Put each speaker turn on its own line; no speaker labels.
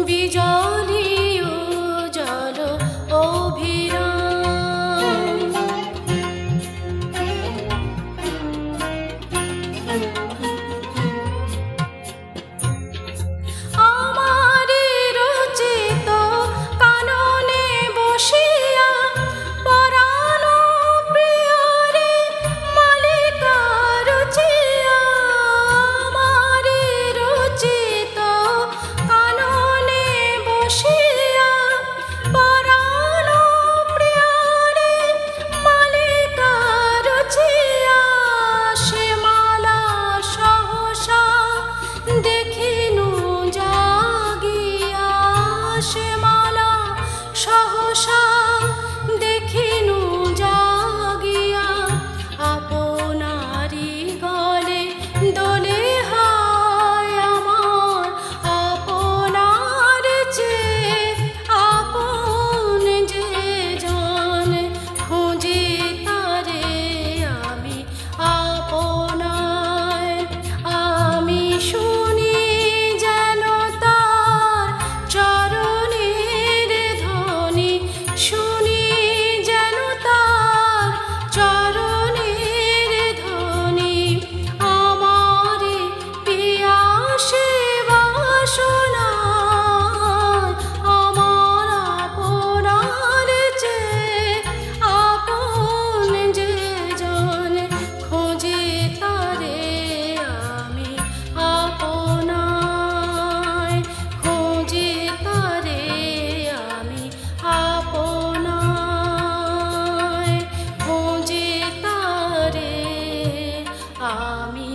বিজলীয় জল অভিরাম। আমারি রচিত কাননে বসিয়া পরাণ প্রিয়রে মালিকা রচিয়া। আমারি রচিত কাননে বসিয়া পরাণ প্রিয়রে মালিকা রচিয়া। সে মালা সহসা দেখিনু জাগিয়া। সে মালা সহসা দেখিনু জাগিয়া। আপনারি গলে দোলে হায় আমার আপনার চেয়ে আপন যে জন। খুঁজি তারে আমি আপনায়। আমি শুনি যেন তার চরণের ধ্বনি। শুনি যেন তার চরণের ধ্বনি। আমারে পিয়াসে বাসনা আমার আপনার চেয়ে আপন যে জন। খুঁজি তারে আমি আপনায়। খুঁজি তারে আমি আপনায়। খুঁজি তারে আমি